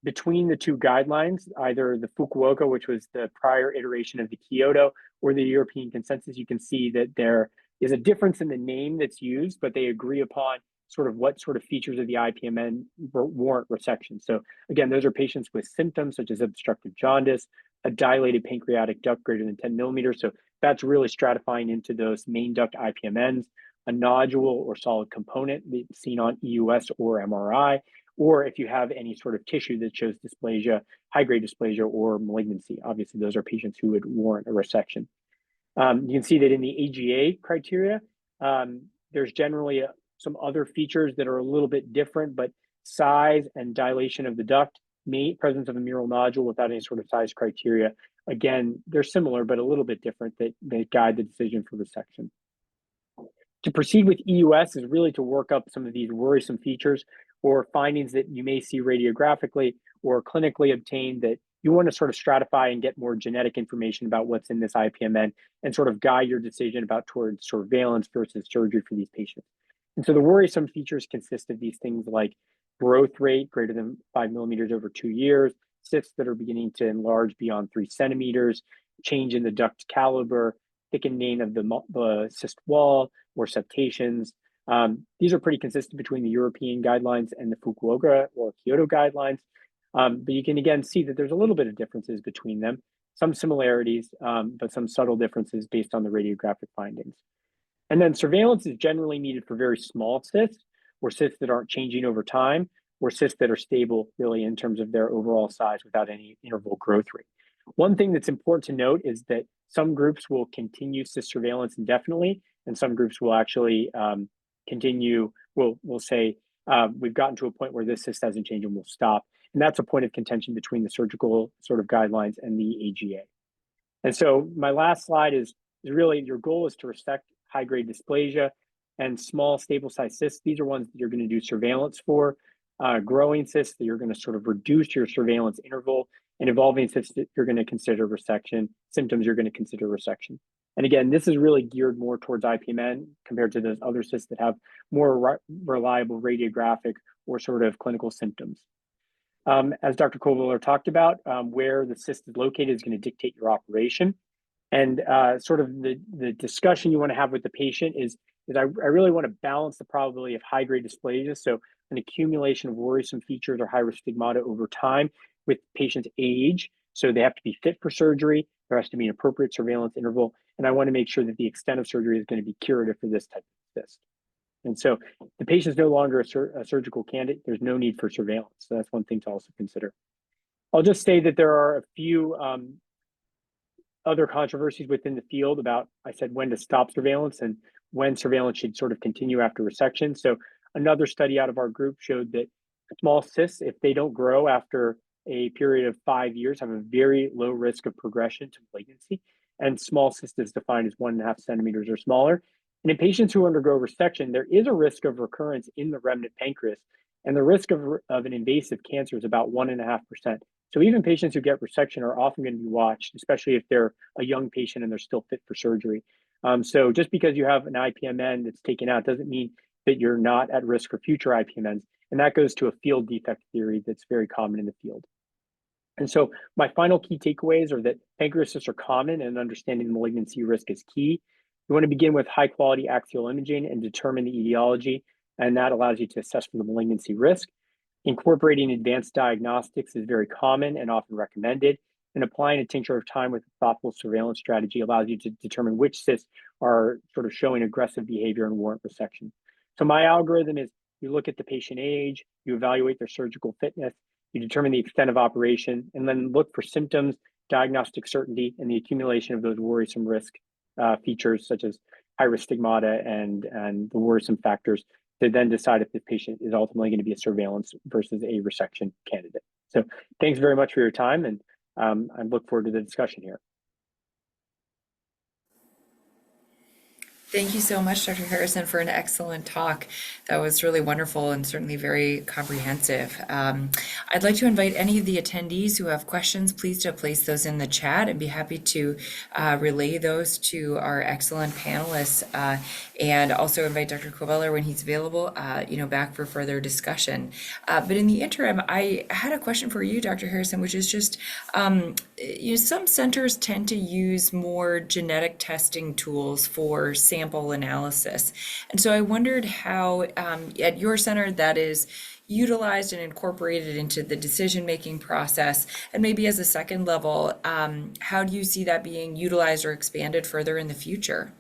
Between the two guidelines, either the Fukuoka, which was the prior iteration of the Kyoto, or the European consensus, you can see that there is a difference in the name that's used, but they agree upon sort of what sort of features of the IPMN warrant resection. So again, those are patients with symptoms such as obstructive jaundice, a dilated pancreatic duct greater than 10 millimeters. So that's really stratifying into those main duct IPMNs, a nodule or solid component seen on EUS or MRI, or if you have any sort of tissue that shows dysplasia, high-grade dysplasia or malignancy. Obviously, those are patients who would warrant a resection. You can see that in the AGA criteria, there's generally some other features that are a little bit different, but size and dilation of the duct, presence of a mural nodule without any sort of size criteria. Again, they're similar, but a little bit different that guide the decision for resection. To proceed with EUS is really to work up some of these worrisome features or findings that you may see radiographically or clinically obtained that you want to sort of stratify and get more genetic information about what's in this IPMN and sort of guide your decision about towards surveillance versus surgery for these patients. And so the worrisome features consist of these things like growth rate greater than 5 millimeters over 2 years, cysts that are beginning to enlarge beyond 3 centimeters, change in the duct caliber, thickening of the cyst wall, or septations. These are pretty consistent between the European guidelines and the Fukuoka or Kyoto guidelines. But you can again see that there's a little bit of differences between them, some similarities, but some subtle differences based on the radiographic findings. And then surveillance is generally needed for very small cysts or cysts that aren't changing over time or cysts that are stable really in terms of their overall size without any interval growth rate. One thing that's important to note is that some groups will continue cyst surveillance indefinitely, and some groups will actually continue, will say, we've gotten to a point where this cyst hasn't changed and we'll stop. And that's a point of contention between the surgical sort of guidelines and the AGA. And so my last slide is really your goal is to resect high-grade dysplasia and small stable size cysts. These are ones that you're going to do surveillance for. Growing cysts that you're going to sort of reduce your surveillance interval, and evolving cysts that you're going to consider resection, symptoms you're going to consider resection. And again, this is really geared more towards IPMN compared to those other cysts that have more reliable radiographic or sort of clinical symptoms. As Dr. Kovaler talked about, where the cyst is located is going to dictate your operation. And sort of the discussion you want to have with the patient is I really want to balance the probability of high-grade dysplasia, so an accumulation of worrisome features or high-risk stigmata over time with patient's age. So they have to be fit for surgery. There has to be an appropriate surveillance interval. And I want to make sure that the extent of surgery is going to be curative for this type of cyst. And so the patient is no longer a surgical candidate. There's no need for surveillance. So that's one thing to also consider. I'll just say that there are a few other controversies within the field about, I said, when to stop surveillance and when surveillance should sort of continue after resection. So another study out of our group showed that small cysts, if they don't grow after a period of 5 years, have a very low risk of progression to malignancy. And small cyst is defined as 1.5 centimeters or smaller. And in patients who undergo resection, there is a risk of recurrence in the remnant pancreas. And the risk of an invasive cancer is about 1.5%. So even patients who get resection are often going to be watched, especially if they're a young patient and they're still fit for surgery. So just because you have an IPMN that's taken out doesn't mean that you're not at risk for future IPMNs. And that goes to a field defect theory that's very common in the field. And so my final key takeaways are that pancreas cysts are common, and understanding the malignancy risk is key. You want to begin with high quality axial imaging and determine the etiology, and that allows you to assess for the malignancy risk. Incorporating advanced diagnostics is very common and often recommended, and applying a tincture of time with a thoughtful surveillance strategy allows you to determine which cysts are sort of showing aggressive behavior and warrant resection. So my algorithm is you look at the patient age, you evaluate their surgical fitness, you determine the extent of operation, and then look for symptoms, diagnostic certainty, and the accumulation of those worrisome risk features such as high-risk stigmata and the worrisome factors to then decide if the patient is ultimately going to be a surveillance versus a resection candidate. So thanks very much for your time, and I look forward to the discussion here. Thank you so much, Dr. Harrison, for an excellent talk. That was really wonderful and certainly very comprehensive. I'd like to invite any of the attendees who have questions, please to place those in the chat and be happy to relay those to our excellent panelists, and also invite Dr. Coveller when he's available, back for further discussion. But in the interim, I had a question for you, Dr. Harrison, which is just, some centers tend to use more genetic testing tools for sample analysis. And so I wondered how at your center that is utilized and incorporated into the decision-making process. And maybe as a second level, how do you see that being utilized or expanded further in the future?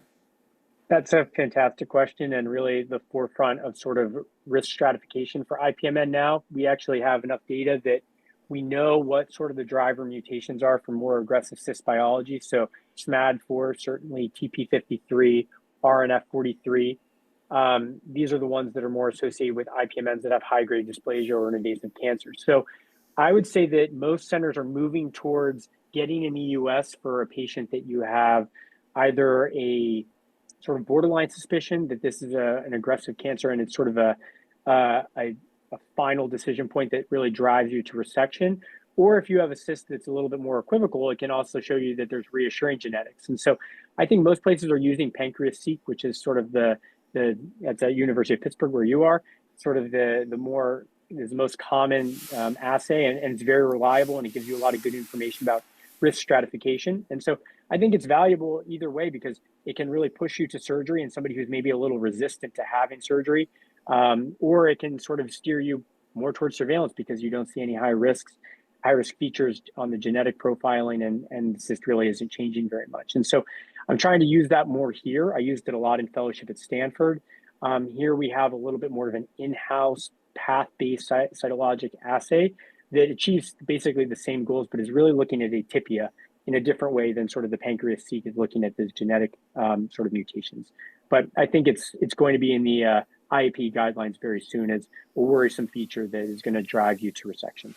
That's a fantastic question, and really the forefront of sort of risk stratification for IPMN now. We actually have enough data that we know what sort of the driver mutations are for more aggressive cyst biology. So SMAD4, certainly TP53, RNF43. These are the ones that are more associated with IPMNs that have high-grade dysplasia or an invasive cancer. So I would say that most centers are moving towards getting an EUS for a patient that you have either a sort of borderline suspicion that this is an aggressive cancer and it's sort of a final decision point that really drives you to resection. Or if you have a cyst that's a little bit more equivocal, it can also show you that there's reassuring genetics. And so I think most places are using Pancreas-seq, which is sort of the at the University of Pittsburgh where you are, sort of the most common assay, and it's very reliable, and it gives you a lot of good information about risk stratification. And so I think it's valuable either way because it can really push you to surgery and somebody who's maybe a little resistant to having surgery, or it can sort of steer you more towards surveillance because you don't see any high risk features on the genetic profiling, and the cyst really isn't changing very much. And so I'm trying to use that more here. I used it a lot in fellowship at Stanford. Here we have a little bit more of an in-house path-based cytologic assay that achieves basically the same goals, but is really looking at atypia in a different way than sort of the Pancreas-seq is looking at the genetic sort of mutations. But I think it's going to be in the IAP guidelines very soon as a worrisome feature that is going to drive you to resection.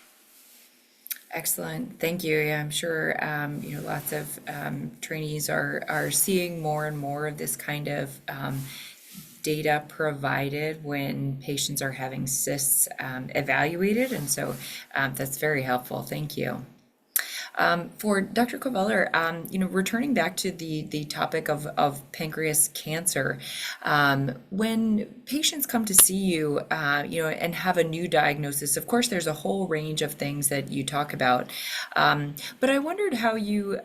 Excellent. Thank you. Yeah, I'm sure lots of trainees are seeing more and more of this kind of data provided when patients are having cysts evaluated, and so that's very helpful. Thank you. For Dr. Coveller, returning back to the topic of pancreas cancer, when patients come to see you, and have a new diagnosis, of course, there's a whole range of things that you talk about. But I wondered how you,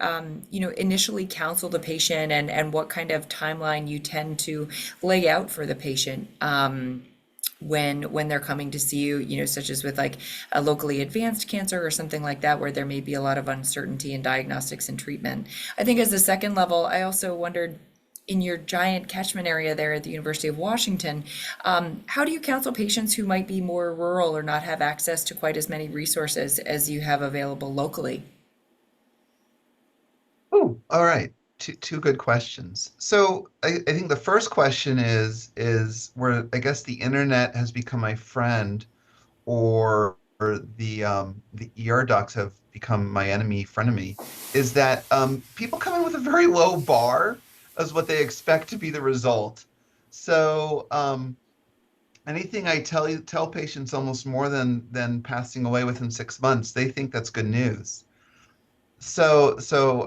initially counsel the patient and what kind of timeline you tend to lay out for the patient. When they're coming to see you, such as with like a locally advanced cancer or something like that, where there may be a lot of uncertainty in diagnostics and treatment. I think as a second level, I also wondered in your giant catchment area there at the University of Washington, how do you counsel patients who might be more rural or not have access to quite as many resources as you have available locally? Oh, all right. Two good questions. So I think the first question is where I guess the internet has become my friend, or the ER docs have become my enemy, frenemy, is that people come in with a very low bar as what they expect to be the result. So Anything I tell patients almost more than passing away within 6 months, they think that's good news. So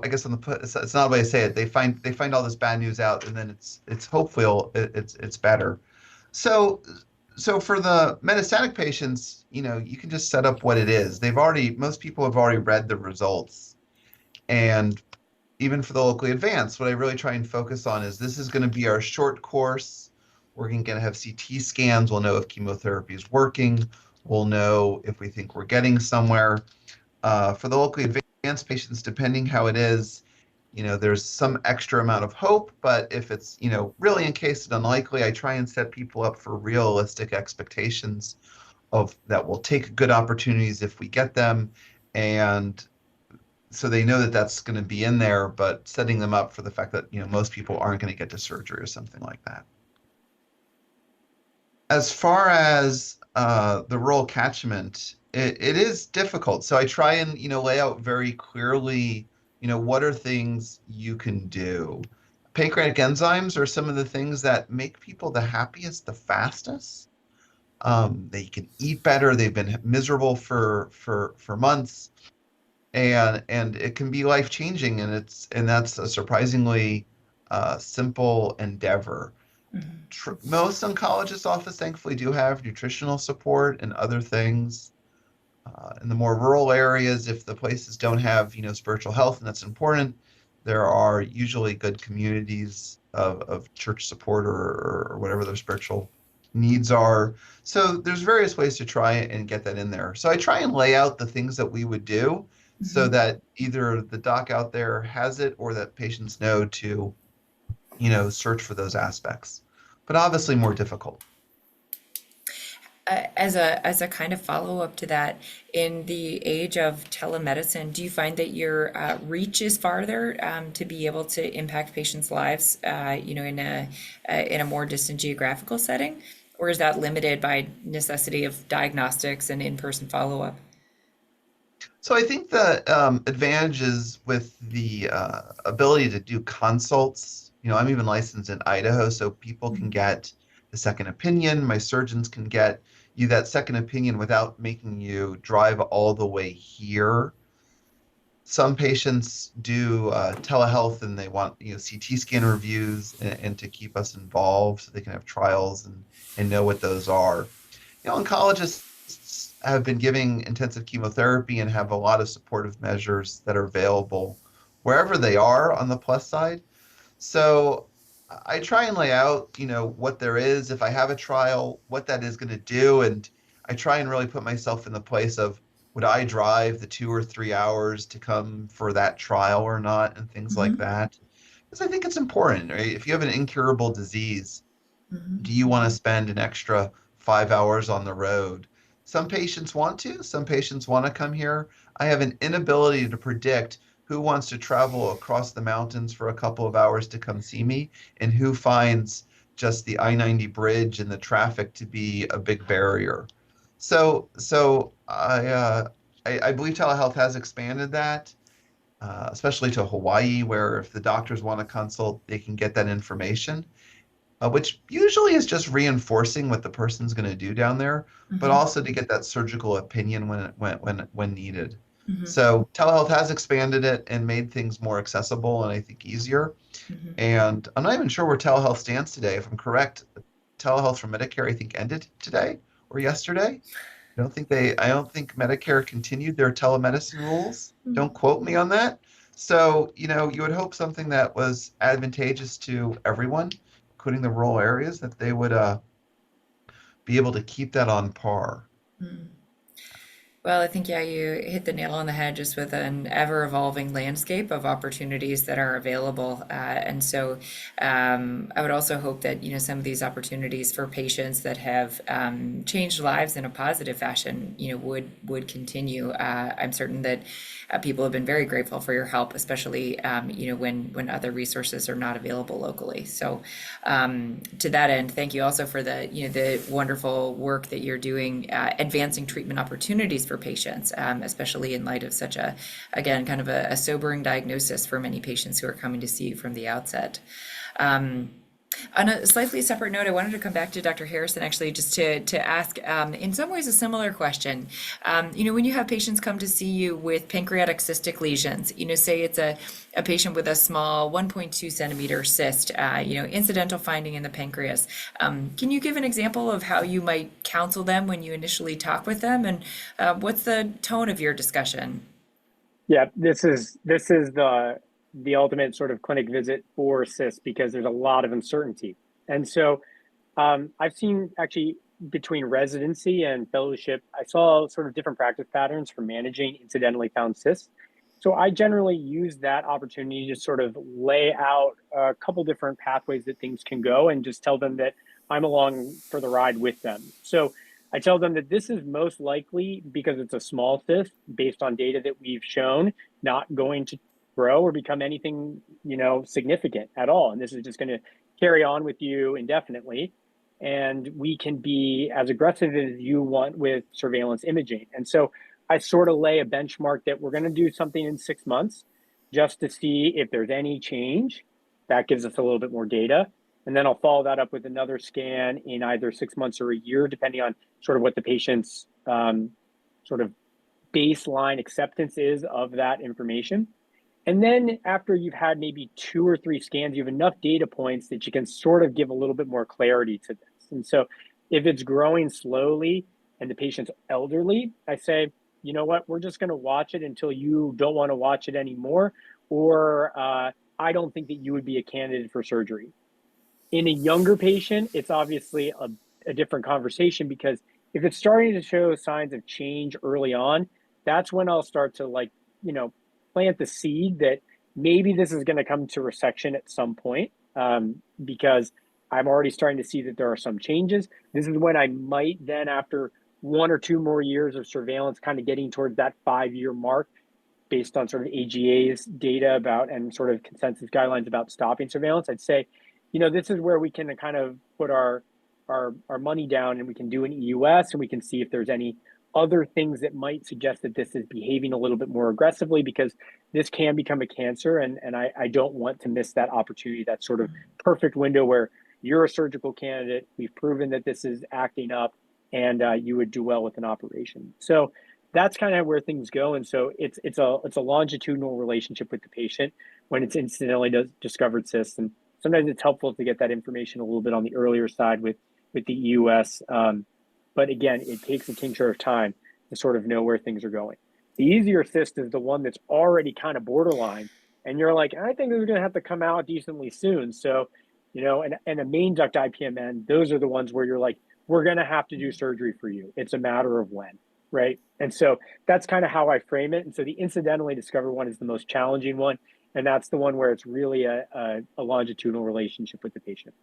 I guess it's not a way to say it. They find all this bad news out, and then it's hopeful it's better. So so for the metastatic patients, you can just set up what it is. Most people have already read the results, and even for the locally advanced, what I really try and focus on is this is going to be our short course. We're going to have CT scans. We'll know if chemotherapy is working. We'll know if we think we're getting somewhere. For the locally advanced patients, depending how it is, there's some extra amount of hope, but if it's, really encased and unlikely, I try and set people up for realistic expectations of that we'll take good opportunities if we get them. And so they know that that's going to be in there, but setting them up for the fact that, most people aren't going to get to surgery or something like that. As far as the rural catchment, it is difficult. So I try and, lay out very clearly, what are things you can do. Pancreatic enzymes are some of the things that make people the happiest, the fastest. They can eat better. They've been miserable for months, and it can be life changing. And that's a surprisingly simple endeavor. Most oncologists' office thankfully do have nutritional support and other things. In the more rural areas, if the places don't have, spiritual health, and that's important, there are usually good communities of church support or whatever their spiritual needs are. So there's various ways to try and get that in there. So I try and lay out the things that we would do so that either the doc out there has it or that patients know to, search for those aspects. But obviously more difficult. As a kind of follow-up to that, in the age of telemedicine, do you find that your reach is farther to be able to impact patients' lives, in a more distant geographical setting, or is that limited by necessity of diagnostics and in-person follow-up? So I think the advantages with the ability to do consults, I'm even licensed in Idaho, so people can get the second opinion. My surgeons can get you that second opinion without making you drive all the way here. Some patients do telehealth and they want, CT scan reviews and to keep us involved so they can have trials and know what those are. Oncologists have been giving intensive chemotherapy and have a lot of supportive measures that are available wherever they are on the plus side. So I try and lay out, what there is, if I have a trial, what that is going to do. And I try and really put myself in the place of, would I drive the 2 or 3 hours to come for that trial or not, and things like Mm-hmm. that. Because I think it's important, right? If you have an incurable disease, do Mm-hmm. you want to spend an extra 5 hours on the road? Some patients want to, some patients want to come here. I have an inability to predict who wants to travel across the mountains for a couple of hours to come see me and who finds just the I-90 bridge and the traffic to be a big barrier. So I believe telehealth has expanded that, especially to Hawaii, where if the doctors want to consult, they can get that information, which usually is just reinforcing what the person's going to do down there, but Mm-hmm. also to get that surgical opinion when needed. Mm-hmm. So telehealth has expanded it and made things more accessible and I think easier. Mm-hmm. And I'm not even sure where telehealth stands today. If I'm correct, telehealth for Medicare I think ended today or yesterday. I don't think Medicare continued their telemedicine rules. Don't quote me on that. So, you would hope something that was advantageous to everyone, including the rural areas, that they would be able to keep that on par. Mm-hmm. Well, I think, yeah, you hit the nail on the head just with an ever evolving landscape of opportunities that are available. And so I would also hope that, some of these opportunities for patients that have changed lives in a positive fashion, would continue. I'm certain that people have been very grateful for your help, especially, when other resources are not available locally. So to that end, thank you also for the wonderful work that you're doing, advancing treatment opportunities for patients, especially in light of such again, kind of a sobering diagnosis for many patients who are coming to see you from the outset. Um, On a slightly separate note, I wanted to come back to Dr. Harrison actually just to ask, in some ways, a similar question. When you have patients come to see you with pancreatic cystic lesions, say it's a patient with a small 1.2 centimeter cyst, incidental finding in the pancreas. Can you give an example of how you might counsel them when you initially talk with them, and what's the tone of your discussion? Yeah, this is the ultimate sort of clinic visit for cysts because there's a lot of uncertainty. And so I've seen actually between residency and fellowship, I saw sort of different practice patterns for managing incidentally found cysts. So I generally use that opportunity to sort of lay out a couple different pathways that things can go and just tell them that I'm along for the ride with them. So I tell them that this is most likely because it's a small cyst based on data that we've shown, not going to grow or become anything, significant at all. And this is just going to carry on with you indefinitely. And we can be as aggressive as you want with surveillance imaging. And so I sort of lay a benchmark that we're going to do something in 6 months just to see if there's any change. That gives us a little bit more data. And then I'll follow that up with another scan in either 6 months or a year, depending on sort of what the patient's sort of baseline acceptance is of that information. And then after you've had maybe 2 or 3 scans, you have enough data points that you can sort of give a little bit more clarity to this. And so if it's growing slowly and the patient's elderly, I say, you know what, we're just going to watch it until you don't want to watch it anymore, or I don't think that you would be a candidate for surgery. In a younger patient, it's obviously a different conversation because if it's starting to show signs of change early on, that's when I'll start to plant the seed that maybe this is going to come to resection at some point because I'm already starting to see that there are some changes. This is when I might then, after 1 or 2 more years of surveillance, kind of getting towards that 5-year mark based on sort of AGA's data about and sort of consensus guidelines about stopping surveillance, I'd say, this is where we can kind of put our money down and we can do an EUS and we can see if there's any other things that might suggest that this is behaving a little bit more aggressively because this can become a cancer. And I don't want to miss that opportunity, that sort of perfect window where you're a surgical candidate. We've proven that this is acting up and you would do well with an operation. So that's kind of where things go. And so it's a longitudinal relationship with the patient when it's incidentally discovered cysts. And sometimes it's helpful to get that information a little bit on the earlier side with the EUS. But again, it takes a tincture of time to sort of know where things are going. The easier cyst is the one that's already kind of borderline. And you're like, I think this is going to have to come out decently soon. So, and a main duct IPMN, those are the ones where you're like, we're going to have to do surgery for you. It's a matter of when, right? And so that's kind of how I frame it. And so the incidentally discovered one is the most challenging one. And that's the one where it's really a longitudinal relationship with the patient.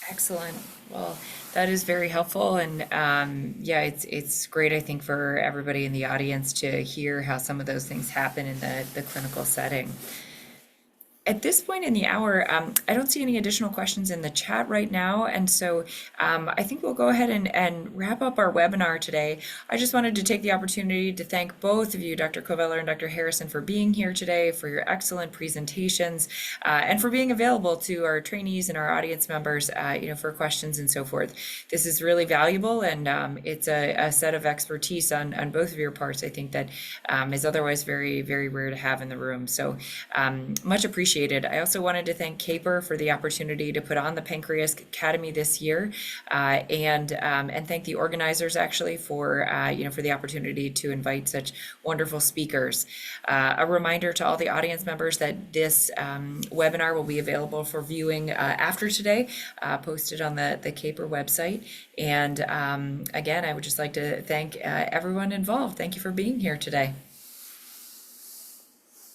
Excellent. Well, that is very helpful, and it's great, I think, for everybody in the audience to hear how some of those things happen in the clinical setting. At this point in the hour, I don't see any additional questions in the chat right now, and so I think we'll go ahead and wrap up our webinar today. I just wanted to take the opportunity to thank both of you, Dr. Koveller and Dr. Harrison, for being here today, for your excellent presentations, and for being available to our trainees and our audience members, for questions and so forth. This is really valuable, and it's a set of expertise on both of your parts, I think, that is otherwise very, very rare to have in the room. So much appreciated. I also wanted to thank CAPER for the opportunity to put on the Pancreas Academy this year, and thank the organizers actually for the opportunity to invite such wonderful speakers. A reminder to all the audience members that this webinar will be available for viewing after today, posted on the CAPER website. And again, I would just like to thank everyone involved. Thank you for being here today.